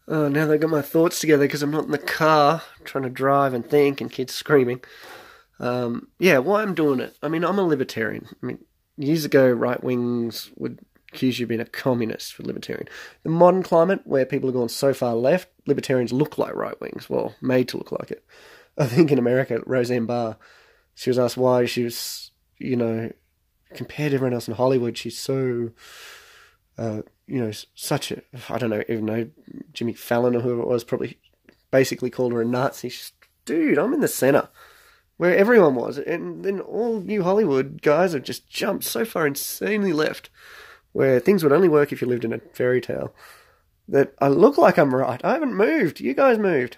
Oh, now that I got my thoughts together because I'm not in the car trying to drive and think and kids screaming. Yeah, why I'm doing it. I mean, I'm a libertarian. I mean, years ago, right wings would accuse you of being a communist for libertarian. The modern climate, where people have gone so far left, libertarians look like right wings. Well, made to look like it. I think in America, Roseanne Barr, she was asked why she was, compared to everyone else in Hollywood, she's so, such a, I don't know, even though Jimmy Fallon or whoever it was probably basically called her a Nazi. She's, dude, I'm in the center where everyone was. And then all you Hollywood guys have just jumped so far insanely left where things would only work if you lived in a fairy tale that I look like I'm right. I haven't moved. You guys moved.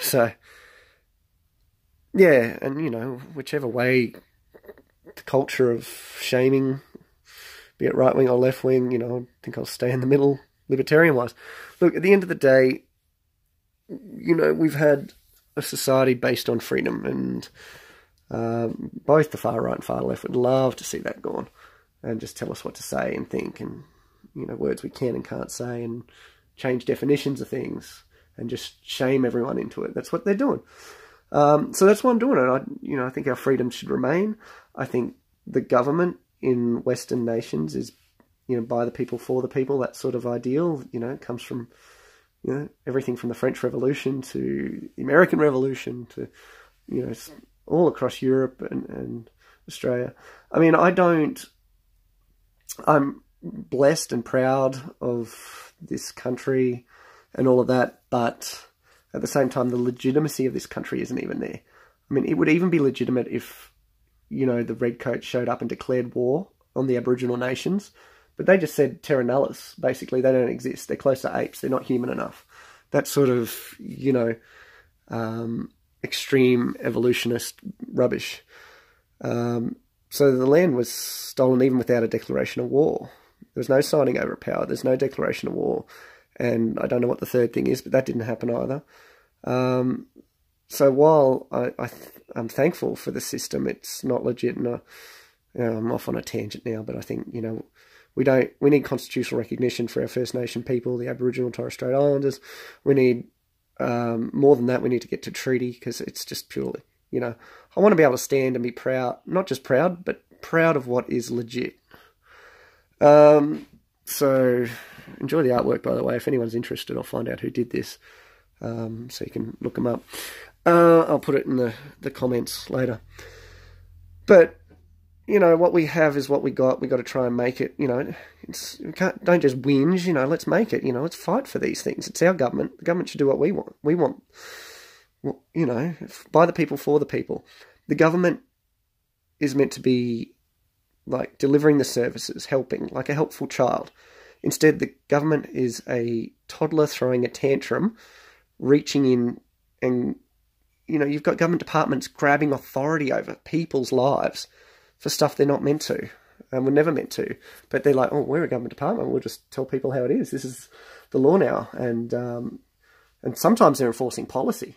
So, yeah, and, whichever way the culture of shaming, be it right wing or left wing, I think I'll stay in the middle, libertarian-wise. Look, at the end of the day, we've had a society based on freedom, and both the far right and far left would love to see that gone and just tell us what to say and think and, words we can and can't say and change definitions of things and just shame everyone into it. That's what they're doing. So that's why I'm doing it. I think our freedom should remain. I think the government in Western nations is, by the people, for the people. That sort of ideal, comes from, everything from the French Revolution to the American Revolution to, all across Europe and Australia. I mean, I'm blessed and proud of this country and all of that, but at the same time, the legitimacy of this country isn't even there. I mean, it would even be legitimate if, the Redcoats showed up and declared war on the Aboriginal nations, but they just said terra nullius. Basically, they don't exist. They're close to apes. They're not human enough. That sort of, extreme evolutionist rubbish. So the land was stolen even without a declaration of war. There was no signing over of power. There's no declaration of war. And I don't know what the third thing is, but that didn't happen either. So while I'm thankful for the system, it's not legit. And I'm off on a tangent now, but I think, we need constitutional recognition for our First Nation people, the Aboriginal and Torres Strait Islanders. We need, more than that, we need to get to treaty because it's just purely, I want to be able to stand and be proud, not just proud, but proud of what is legit. So enjoy the artwork, by the way. If anyone's interested, I'll find out who did this, so you can look them up. I'll put it in the comments later. But, what we have is what we got. We got to try and make it, don't just whinge, let's make it, let's fight for these things. It's our government. The government should do what we want. We want, by the people, for the people. The government is meant to be like delivering the services, helping, like a helpful child. Instead, the government is a toddler throwing a tantrum, reaching in and, you've got government departments grabbing authority over people's lives for stuff they're not meant to and were never meant to. But they're like, oh, we're a government department. We'll just tell people how it is. This is the law now. And sometimes they're enforcing policy,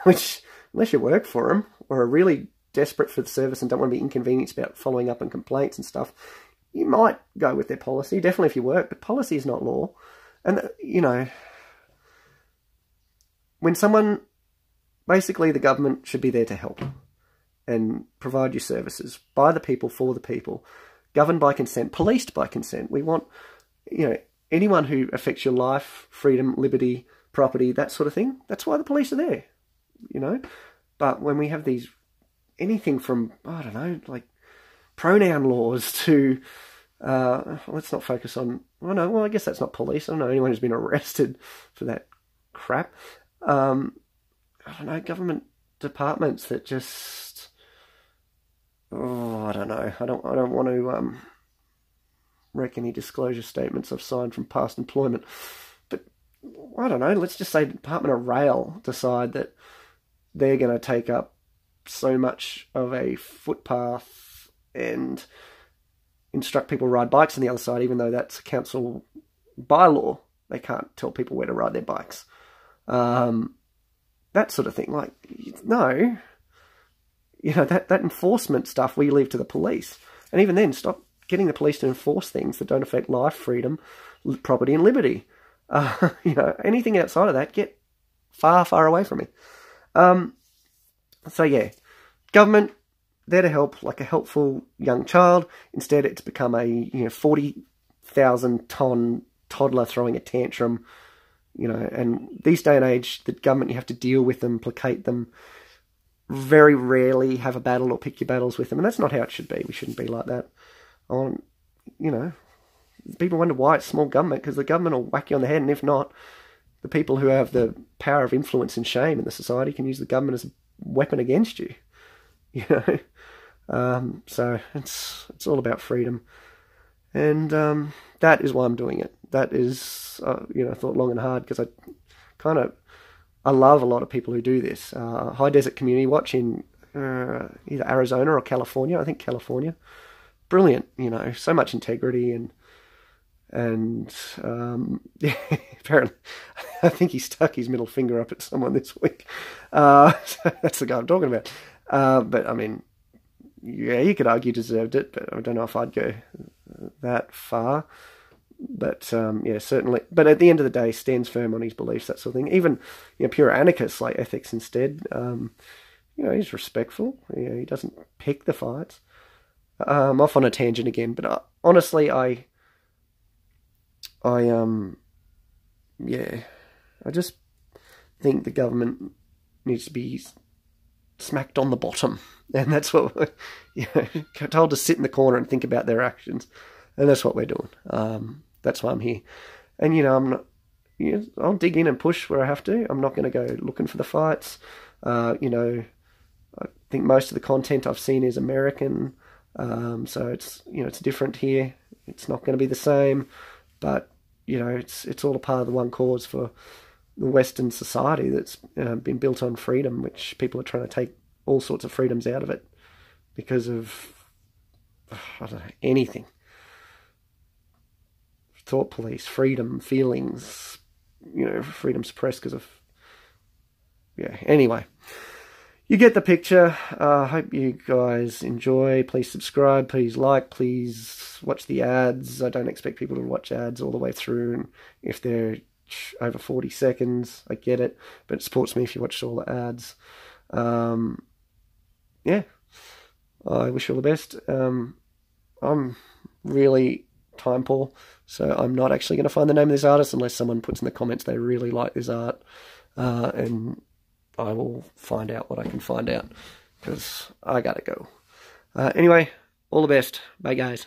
which, unless you work for them or are really desperate for the service and don't want to be inconvenienced about following up on complaints and stuff, you might go with their policy, definitely if you work, but policy is not law. And, when someone, basically the government should be there to help and provide you services by the people, for the people, governed by consent, policed by consent. We want, anyone who affects your life, freedom, liberty, property, that sort of thing. That's why the police are there, But when we have these, anything from, I don't know, like pronoun laws to, let's not focus on, I guess that's not police. I don't know anyone who's been arrested for that crap. I don't know, government departments that just, I don't know. I don't want to wreck any disclosure statements I've signed from past employment. But I don't know, let's just say the Department of Rail decide that they're going to take up so much of a footpath and instruct people to ride bikes on the other side, even though that's a council bylaw. They can't tell people where to ride their bikes. That sort of thing. Like, no, that enforcement stuff we leave to the police. And even then, stop getting the police to enforce things that don't affect life, freedom, property and liberty. You know, anything outside of that, get far, far away from me. So yeah, government, there to help, like a helpful young child. Instead, it's become a 40,000-ton toddler throwing a tantrum. You know, and these day and age, the government, you have to deal with them, placate them. Very rarely have a battle or pick your battles with them, and that's not how it should be. We shouldn't be like that. You know, people wonder why it's small government, because the government will whack you on the head, and if not, the people who have the power of influence and shame in the society can use the government as a weapon against you. You know, so it's all about freedom, and that is why I'm doing it. That is, I thought long and hard, because I love a lot of people who do this. High Desert Community Watch in either Arizona or California. I think California. Brilliant, so much integrity and yeah, apparently, I think he stuck his middle finger up at someone this week. So that's the guy I'm talking about. But I mean, yeah, you could argue deserved it, but I don't know if I'd go that far. But yeah, certainly. But at the end of the day, stands firm on his beliefs, that sort of thing. Even pure anarchists like Ethics Instead. He's respectful. He doesn't pick the fights. I'm off on a tangent again, but honestly, I just think the government needs to be smacked on the bottom, and that's what told to sit in the corner and think about their actions, and that's what we're doing. That's why I'm here, and I'm not. I'll dig in and push where I have to. I'm not going to go looking for the fights. I think most of the content I've seen is American, so it's it's different here. It's not going to be the same, but it's all a part of the one cause for the Western society that's been built on freedom, which people are trying to take all sorts of freedoms out of it because of, I don't know, anything. Thought police, freedom, feelings, freedom suppressed because of, anyway. You get the picture. I hope you guys enjoy. Please subscribe. Please like. Please watch the ads. I don't expect people to watch ads all the way through. And if they're over 40 seconds, I get it. But it supports me if you watch all the ads. Yeah. I wish you all the best. I'm really time poor, so I'm not actually going to find the name of this artist unless someone puts in the comments they really like this art. And I will find out what I can find out, because I gotta go. Anyway, all the best. Bye, guys.